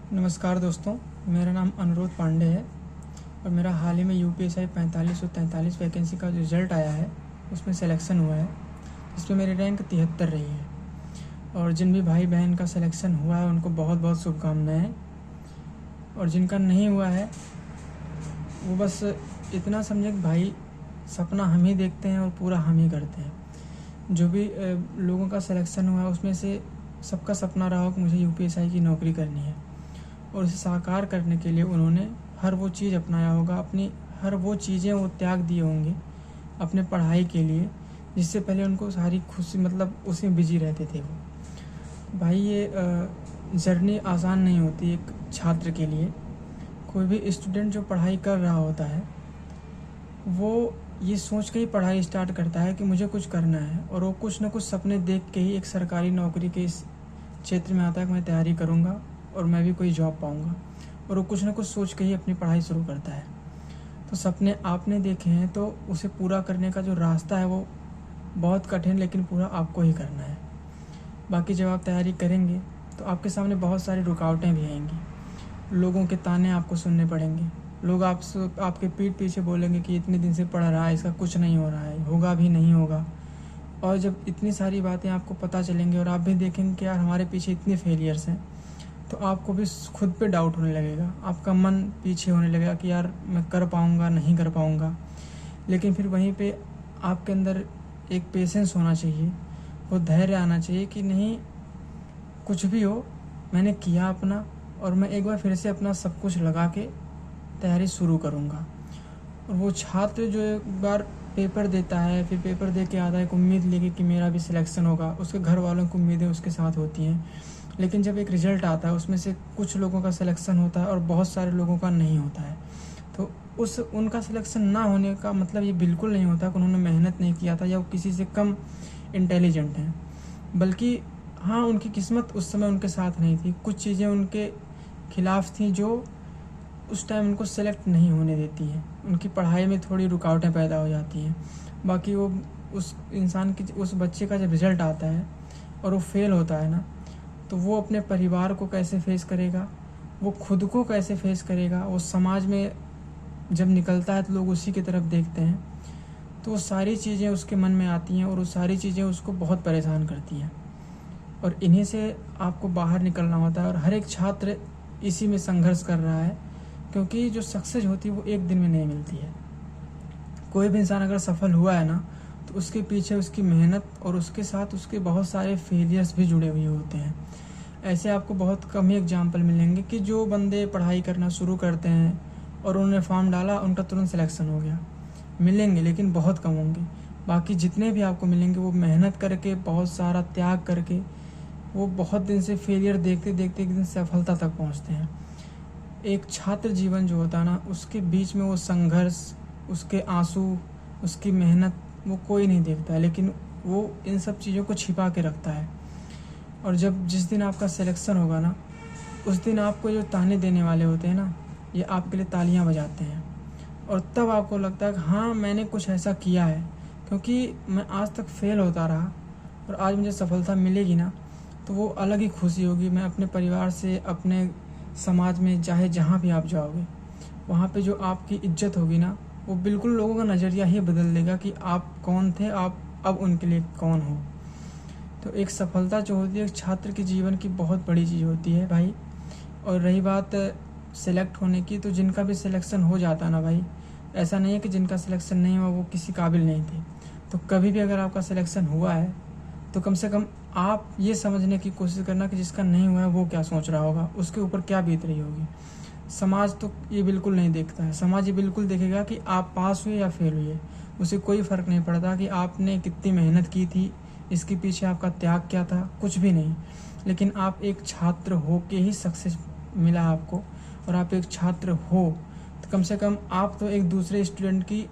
नमस्कार दोस्तों, मेरा नाम अनुरोध पांडे है और मेरा हाल ही में यूपीएससी 4543 वैकेंसी का रिज़ल्ट आया है, उसमें सिलेक्शन हुआ है, जिसमें मेरी रैंक 73 रही है। और जिन भी भाई बहन का सिलेक्शन हुआ है उनको बहुत बहुत शुभकामनाएं, और जिनका नहीं हुआ है वो बस इतना समझे कि भाई सपना हम ही देखते हैं और पूरा हम ही करते हैं। जो भी लोगों का सिलेक्शन हुआ है उसमें से सबका सपना रहा हो कि मुझे यूपीएससी की नौकरी करनी है, और उसे साकार करने के लिए उन्होंने हर वो चीज़ अपनाया होगा, अपनी हर वो चीज़ें वो त्याग दिए होंगे अपने पढ़ाई के लिए, जिससे पहले उनको सारी खुशी उसी में बिजी रहते थे वो। भाई ये जर्नी आसान नहीं होती एक छात्र के लिए। कोई भी स्टूडेंट जो पढ़ाई कर रहा होता है वो ये सोच के ही पढ़ाई स्टार्ट करता है कि मुझे कुछ करना है, और वो कुछ ना कुछ सपने देख के ही एक सरकारी नौकरी के इस क्षेत्र में आता है कि मैं तैयारी करूँगा और मैं भी कोई जॉब पाऊँगा, और वो कुछ ना कुछ सोच के ही अपनी पढ़ाई शुरू करता है। तो सपने आपने देखे हैं तो उसे पूरा करने का जो रास्ता है वो बहुत कठिन, लेकिन पूरा आपको ही करना है। बाकी जब आप तैयारी करेंगे तो आपके सामने बहुत सारी रुकावटें भी आएंगी, लोगों के ताने आपको सुनने पड़ेंगे, लोग आपके पीठ पीछे बोलेंगे कि इतने दिन से पढ़ रहा है, इसका कुछ नहीं हो रहा है, होगा भी नहीं होगा। और जब इतनी सारी बातें आपको पता चलेंगी और आप भी देखेंगे कि यार हमारे पीछे इतने फेलियर्स हैं, तो आपको भी खुद पे डाउट होने लगेगा, आपका मन पीछे होने लगेगा कि यार मैं कर पाऊँगा नहीं कर पाऊँगा। लेकिन फिर वहीं पे आपके अंदर एक पेशेंस होना चाहिए, वो धैर्य आना चाहिए कि नहीं, कुछ भी हो मैंने किया अपना, और मैं एक बार फिर से अपना सब कुछ लगा के तैयारी शुरू करूँगा। और वो छात्र जो एक बार पेपर देता है, फिर पेपर दे के आता है, एक उम्मीद लेके कि मेरा भी सिलेक्शन होगा, उसके घर वालों की उम्मीदें उसके साथ होती हैं, लेकिन जब एक रिज़ल्ट आता है उसमें से कुछ लोगों का सिलेक्शन होता है और बहुत सारे लोगों का नहीं होता है। तो उनका सिलेक्शन ना होने का मतलब ये बिल्कुल नहीं होता कि उन्होंने मेहनत नहीं किया था या वो किसी से कम इंटेलिजेंट हैं, बल्कि हाँ, उनकी किस्मत उस समय उनके साथ नहीं थी, कुछ चीज़ें उनके खिलाफ थी जो उस टाइम उनको सेलेक्ट नहीं होने देती हैं, उनकी पढ़ाई में थोड़ी रुकावटें पैदा हो जाती हैं। बाकी वो उस बच्चे का जब रिज़ल्ट आता है और वो फेल होता है ना, तो वो अपने परिवार को कैसे फेस करेगा, वो खुद को कैसे फेस करेगा, वो समाज में जब निकलता है तो लोग उसी की तरफ देखते हैं, तो वो सारी चीज़ें उसके मन में आती हैं और वो सारी चीज़ें उसको बहुत परेशान करती हैं, और इन्हीं से आपको बाहर निकलना होता है। और हर एक छात्र इसी में संघर्ष कर रहा है, क्योंकि जो सक्सेस होती है वो एक दिन में नहीं मिलती है। कोई भी इंसान अगर सफल हुआ है ना, तो उसके पीछे उसकी मेहनत और उसके साथ उसके बहुत सारे फेलियर्स भी जुड़े हुए होते हैं। ऐसे आपको बहुत कम ही एग्जाम्पल मिलेंगे कि जो बंदे पढ़ाई करना शुरू करते हैं और उन्होंने फॉर्म डाला, उनका तुरंत सिलेक्शन हो गया। मिलेंगे लेकिन बहुत कम होंगे। बाकी जितने भी आपको मिलेंगे वो मेहनत करके, बहुत सारा त्याग करके, वो बहुत दिन से फेलियर देखते देखते एक दिन सफलता तक पहुँचते हैं। एक छात्र जीवन जो होता है ना, उसके बीच में वो संघर्ष, उसके आंसू, उसकी मेहनत वो कोई नहीं देखता है, लेकिन वो इन सब चीज़ों को छिपा के रखता है। और जिस दिन आपका सिलेक्शन होगा ना, उस दिन आपको जो ताने देने वाले होते हैं ना, ये आपके लिए तालियां बजाते हैं, और तब आपको लगता है कि हाँ, मैंने कुछ ऐसा किया है, क्योंकि मैं आज तक फेल होता रहा और आज मुझे सफलता मिलेगी ना, तो वो अलग ही खुशी होगी। मैं अपने परिवार से, अपने समाज में, चाहे जहाँ भी आप जाओगे, वहाँ पे जो आपकी इज्जत होगी ना, वो बिल्कुल लोगों का नज़रिया ही बदल देगा कि आप कौन थे, आप अब उनके लिए कौन हो। तो एक सफलता जो होती है एक छात्र के जीवन की बहुत बड़ी चीज़ होती है भाई। और रही बात सेलेक्ट होने की, तो जिनका भी सिलेक्शन हो जाता ना भाई, ऐसा नहीं है कि जिनका सिलेक्शन नहीं हुआ वो किसी काबिल नहीं थे। तो कभी भी अगर आपका सिलेक्शन हुआ है तो कम से कम आप ये समझने की कोशिश करना कि जिसका नहीं हुआ है वो क्या सोच रहा होगा, उसके ऊपर क्या बीत रही होगी। समाज तो ये बिल्कुल नहीं देखता है, समाज ये बिल्कुल देखेगा कि आप पास हुए या फेल हुए, उसे कोई फ़र्क नहीं पड़ता कि आपने कितनी मेहनत की थी, इसके पीछे आपका त्याग क्या था, कुछ भी नहीं। लेकिन आप एक छात्र हो के ही सक्सेस मिला आपको, और आप एक छात्र हो तो कम से कम आप तो एक दूसरे स्टूडेंट की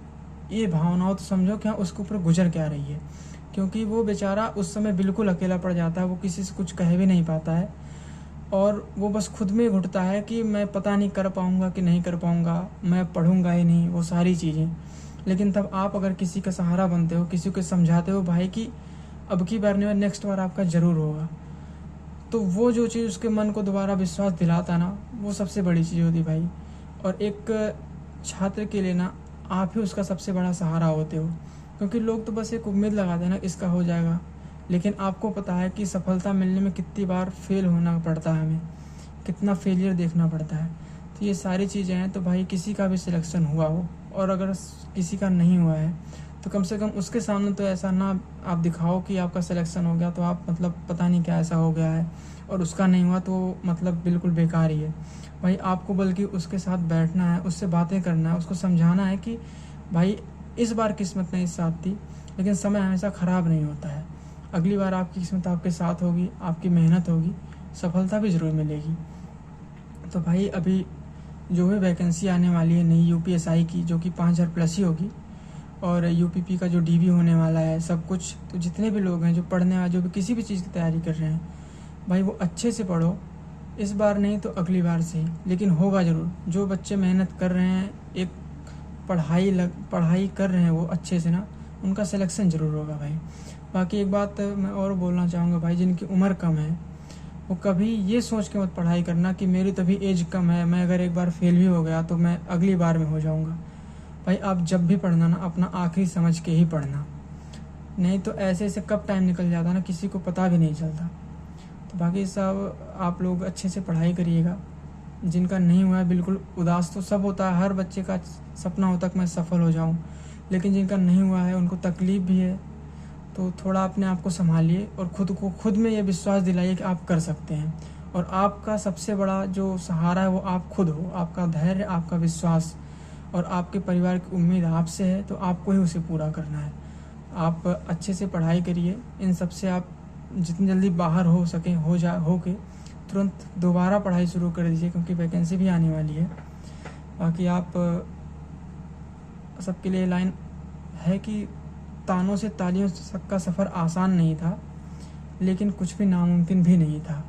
ये भावनाओं तो समझो कि हाँ, उसके ऊपर गुजर क्या रही है, क्योंकि वो बेचारा उस समय बिल्कुल अकेला पड़ जाता है, वो किसी से कुछ कह भी नहीं पाता है, और वो बस खुद में घुटता है कि मैं पता नहीं कर पाऊँगा कि नहीं कर पाऊँगा, मैं पढ़ूँगा ही नहीं, वो सारी चीज़ें। लेकिन तब आप अगर किसी का सहारा बनते हो, किसी को समझाते हो भाई कि अब की बार नहीं, नेक्स्ट बार आपका ज़रूर होगा, तो वो जो चीज़ उसके मन को दोबारा विश्वास दिलाता ना, वो सबसे बड़ी चीज़ होती भाई। और एक छात्र के लिए ना आप ही उसका सबसे बड़ा सहारा होते हो, क्योंकि लोग तो बस एक उम्मीद लगाते हैं ना इसका हो जाएगा, लेकिन आपको पता है कि सफलता मिलने में कितनी बार फेल होना पड़ता है, हमें कितना फेलियर देखना पड़ता है। तो ये सारी चीज़ें हैं। तो भाई किसी का भी सिलेक्शन हुआ हो, और अगर किसी का नहीं हुआ है तो कम से कम उसके सामने तो ऐसा ना आप दिखाओ कि आपका सिलेक्शन हो गया तो आप मतलब पता नहीं क्या ऐसा हो गया है, और उसका नहीं हुआ तो मतलब बिल्कुल बेकार ही है भाई। आपको बल्कि उसके साथ बैठना है, उससे बातें करना है, उसको समझाना है कि भाई इस बार किस्मत नहीं साथ थी, लेकिन समय हमेशा ख़राब नहीं होता है। अगली बार आपकी किस्मत आपके साथ होगी, आपकी मेहनत होगी, सफलता भी ज़रूर मिलेगी। तो भाई अभी जो है वैकेंसी आने वाली है नई यूपीएसआई की, जो कि 5000 प्लस ही होगी, और यूपीपी का जो डीबी होने वाला है सब कुछ। तो जितने भी लोग हैं जो पढ़ने वाले, जो भी किसी भी चीज़ की तैयारी कर रहे हैं भाई, वो अच्छे से पढ़ो। इस बार नहीं तो अगली बार से ही, लेकिन होगा ज़रूर। जो बच्चे मेहनत कर रहे हैं, एक पढ़ाई कर रहे हैं वो अच्छे से ना, उनका सिलेक्शन ज़रूर होगा भाई। बाकी एक बात मैं और बोलना चाहूँगा भाई, जिनकी उम्र कम है वो कभी ये सोच के मत पढ़ाई करना कि मेरी तभी एज कम है, मैं अगर एक बार फेल भी हो गया तो मैं अगली बार में हो जाऊँगा। भाई आप जब भी पढ़ना ना, अपना आखिरी समझ के ही पढ़ना, नहीं तो ऐसे ऐसे कब टाइम निकल जाता ना किसी को पता भी नहीं चलता। तो बाकी सब आप लोग अच्छे से पढ़ाई करिएगा। जिनका नहीं हुआ है बिल्कुल, उदास तो सब होता है, हर बच्चे का सपना होता है कि मैं सफल हो जाऊं, लेकिन जिनका नहीं हुआ है उनको तकलीफ़ भी है। तो थोड़ा अपने आप को संभालिए और खुद में ये विश्वास दिलाइए कि आप कर सकते हैं। और आपका सबसे बड़ा जो सहारा है वो आप खुद हो। आपका धैर्य, आपका विश्वास और आपके परिवार की उम्मीद आपसे है, तो आपको ही उसे पूरा करना है। आप अच्छे से पढ़ाई करिए, इन सब से आप जितनी जल्दी बाहर हो सके हो के तुरंत दोबारा पढ़ाई शुरू कर दीजिए, क्योंकि वैकेंसी भी आने वाली है। बाकी आप सबके लिए लाइन है कि तानों से तालियों तक का सफ़र आसान नहीं था, लेकिन कुछ भी नामुमकिन भी नहीं था।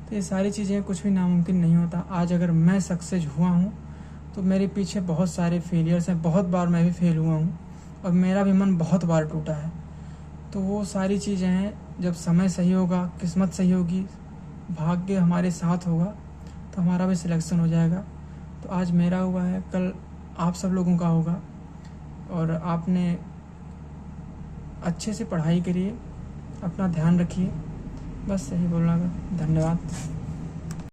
तो ये सारी चीज़ें, कुछ भी नामुमकिन नहीं होता। आज अगर मैं सक्सेस हुआ हूँ तो मेरे पीछे बहुत सारे फेलियर्स हैं, बहुत बार मैं भी फेल हुआ हूँ, और मेरा भी मन बहुत बार टूटा है। तो वो सारी चीज़ें हैं, जब समय सही होगा, किस्मत सही होगी, भाग्य हमारे साथ होगा, तो हमारा भी सिलेक्शन हो जाएगा। तो आज मेरा हुआ है, कल आप सब लोगों का होगा। और आपने अच्छे से पढ़ाई करिए, अपना ध्यान रखिए। बस यही बोलना था। धन्यवाद।